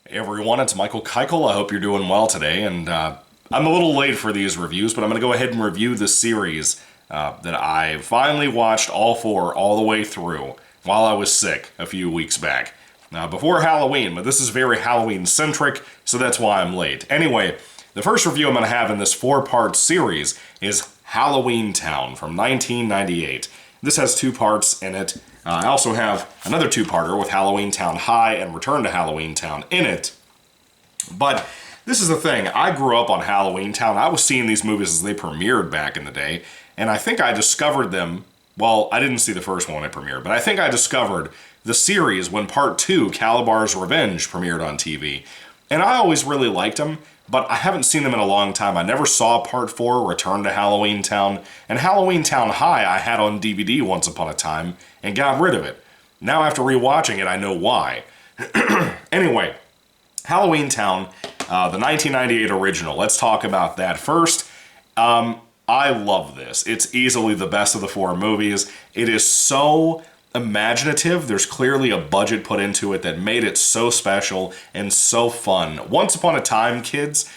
Hey everyone, it's Michael Kikle. I hope you're doing well today, and I'm a little late for these reviews, but I'm going to go ahead and review the series that I finally watched all four all the way through while I was sick a few weeks back. Before Halloween, but this is very Halloween-centric, so that's why I'm late. Anyway, the first review I'm going to have in this four-part series is Halloweentown from 1998. This has two parts in it. I also have another two-parter with Halloweentown High and Return to Halloweentown in it. But this is the thing. I grew up on Halloweentown. I was seeing these movies as they premiered back in the day, and I think I discovered them. Well, I didn't see the first one when it premiered, but I think I discovered the series when Part 2, Calabar's Revenge, premiered on TV. And I always really liked them, but I haven't seen them in a long time. I never saw Part 4, Return to Halloweentown, and Halloweentown High I had on DVD once upon a time and got rid of it. Now after rewatching it, I know why. Anyway, Halloweentown, the 1998 original. Let's talk about that first. I love this. It's easily the best of the four movies. It is so imaginative. There's clearly a budget put into it that made it so special and so fun. Once upon a time, kids,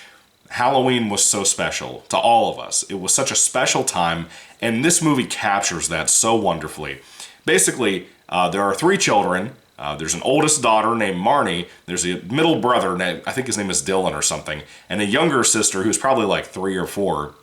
Halloween was so special to all of us. It was such a special time, and this movie captures that so wonderfully. Basically, there are three children. There's an oldest daughter named Marnie. There's a middle brother, named, I think his name is Dylan or something, and a younger sister who's probably like 3 or 4.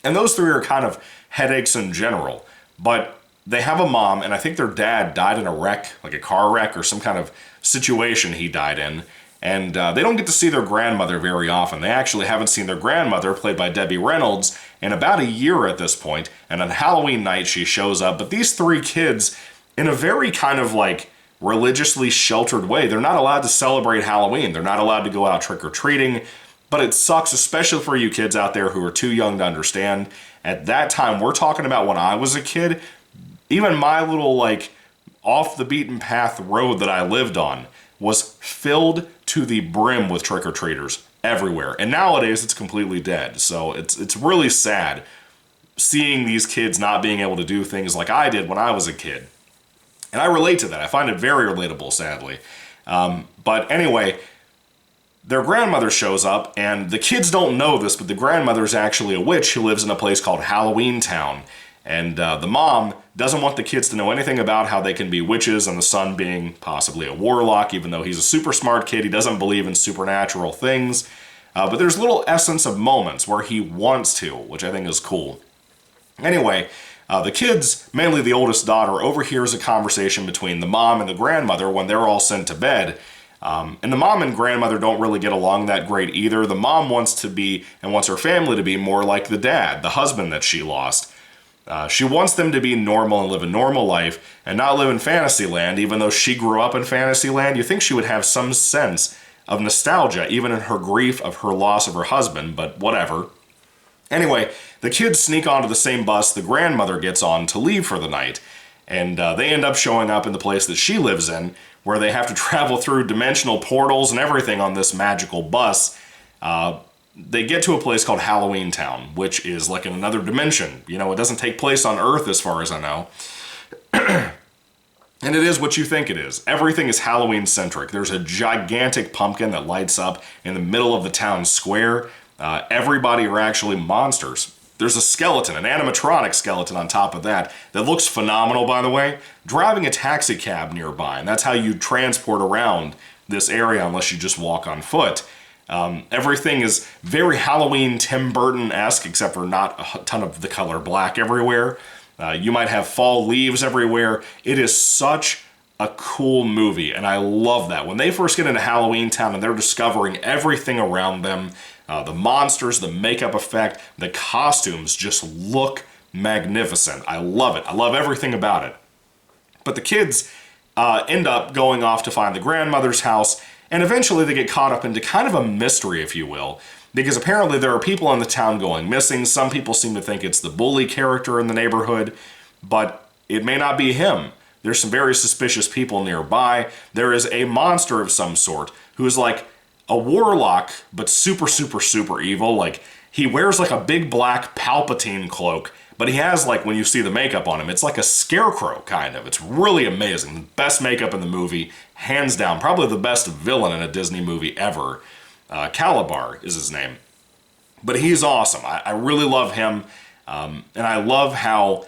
And those three are kind of headaches in general, but they have a mom, and I think their dad died in a wreck, like a car wreck or some kind of situation he died in. And they don't get to see their grandmother very often. They actually haven't seen their grandmother, played by Debbie Reynolds, in about a year at this point. And on Halloween night, she shows up. But these three kids, in a very kind of like religiously sheltered way, they're not allowed to celebrate Halloween. They're not allowed to go out trick-or-treating. But it sucks, especially for you kids out there who are too young to understand. At that time, we're talking about when I was a kid, even my little, like, off-the-beaten-path road that I lived on was filled to the brim with trick-or-treaters everywhere. And nowadays, it's completely dead. So it's really sad seeing these kids not being able to do things like I did when I was a kid. And I relate to that. I find it very relatable, sadly. But anyway, their grandmother shows up, and the kids don't know this, but the grandmother's actually a witch who lives in a place called Halloweentown. And the mom doesn't want the kids to know anything about how they can be witches, and the son being possibly a warlock, even though he's a super smart kid. He doesn't believe in supernatural things. But there's little essence of moments where he wants to, which I think is cool. Anyway, the kids, mainly the oldest daughter, overhears a conversation between the mom and the grandmother when they're all sent to bed. And the mom and grandmother don't really get along that great either. The mom wants to be, and wants her family to be, more like the dad, the husband that she lost. She wants them to be normal and live a normal life and not live in Fantasyland, even though she grew up in Fantasyland. You think she would have some sense of nostalgia, even in her grief of her loss of her husband, but whatever. Anyway, the kids sneak onto the same bus the grandmother gets on to leave for the night, and they end up showing up in the place that she lives in, where they have to travel through dimensional portals and everything on this magical bus. They get to a place called Halloweentown, which is like in another dimension. You know, it doesn't take place on Earth as far as I know. And it is what you think it is. Everything is Halloween-centric. There's a gigantic pumpkin that lights up in the middle of the town square. Everybody are actually monsters. There's a skeleton, an animatronic skeleton on top of that looks phenomenal, by the way, driving a taxi cab nearby. And that's how you transport around this area unless you just walk on foot. Everything is very Halloween Tim Burton-esque, except for not a ton of the color black everywhere. You might have fall leaves everywhere. It is such a cool movie, and I love that. When they first get into Halloweentown and they're discovering everything around them, the monsters, the makeup effect, the costumes just look magnificent. I love it. I love everything about it. But the kids end up going off to find the grandmother's house, and eventually they get caught up into kind of a mystery, if you will, because apparently there are people in the town going missing. Some people seem to think it's the bully character in the neighborhood, but it may not be him. There's some very suspicious people nearby. There is a monster of some sort who is like a warlock, but super, super, super evil. Like, he wears like a big black Palpatine cloak, But he has, like, when you see the makeup on him, it's like a scarecrow, kind of. It's really amazing. The best makeup in the movie, hands down. Probably the best villain in a Disney movie ever. Calabar is his name. But he's awesome. I really love him. And I love how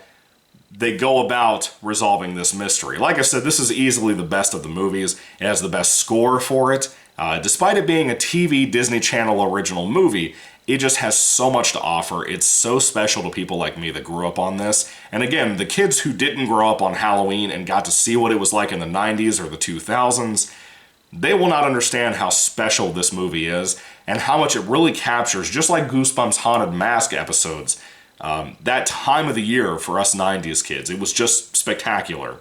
they go about resolving this mystery. Like I said, this is easily the best of the movies. It has the best score for it. Despite it being a TV Disney Channel original movie, it just has so much to offer. It's so special to people like me that grew up on this. And again, the kids who didn't grow up on Halloween and got to see what it was like in the 90s or the 2000s, they will not understand how special this movie is and how much it really captures, just like Goosebumps Haunted Mask episodes, that time of the year for us 90s kids. It was just spectacular.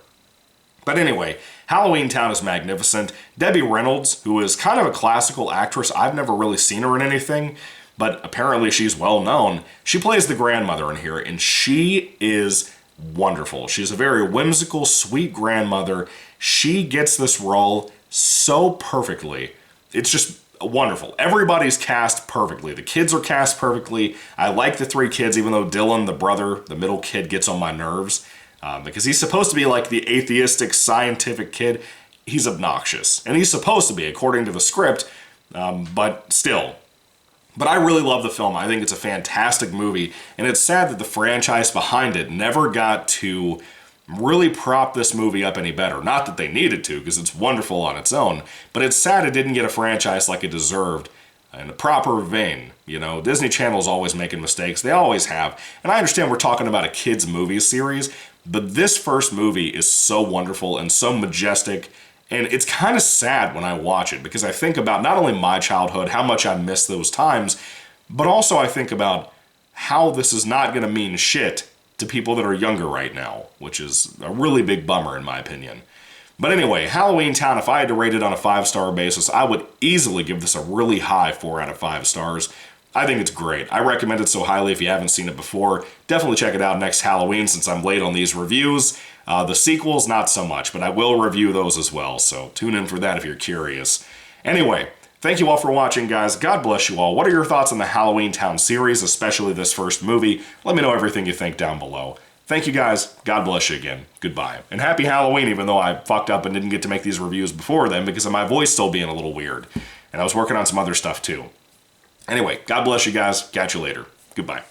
But anyway, Halloweentown is magnificent. Debbie Reynolds, who is kind of a classical actress, I've never really seen her in anything, but apparently she's well known. She plays the grandmother in here, and she is wonderful. She's a very whimsical, sweet grandmother. She gets this role so perfectly. It's just wonderful. Everybody's cast perfectly. The kids are cast perfectly. I like the three kids, even though Dylan, the brother, the middle kid, gets on my nerves. Because he's supposed to be like the atheistic, scientific kid. He's obnoxious. And he's supposed to be, according to the script, but still. But I really love the film. I think it's a fantastic movie. And it's sad that the franchise behind it never got to really prop this movie up any better. Not that they needed to, because it's wonderful on its own. But it's sad it didn't get a franchise like it deserved in a proper vein. You know, Disney Channel's always making mistakes. They always have. And I understand we're talking about a kids' movie series, but this first movie is so wonderful and so majestic. And it's kind of sad when I watch it, because I think about not only my childhood, how much I miss those times, but also I think about how this is not going to mean shit to people that are younger right now, which is a really big bummer in my opinion. But anyway, Halloweentown, if I had to rate it on a 5-star basis, I would easily give this a really high 4 out of 5 stars. I think it's great. I recommend it so highly if you haven't seen it before. Definitely check it out next Halloween since I'm late on these reviews. The sequels, not so much, but I will review those as well, so tune in for that if you're curious. Anyway, thank you all for watching, guys. God bless you all. What are your thoughts on the Halloweentown series, especially this first movie? Let me know everything you think down below. Thank you, guys. God bless you again. Goodbye. And happy Halloween, even though I fucked up and didn't get to make these reviews before then because of my voice still being a little weird. And I was working on some other stuff, too. Anyway, God bless you guys. Catch you later. Goodbye.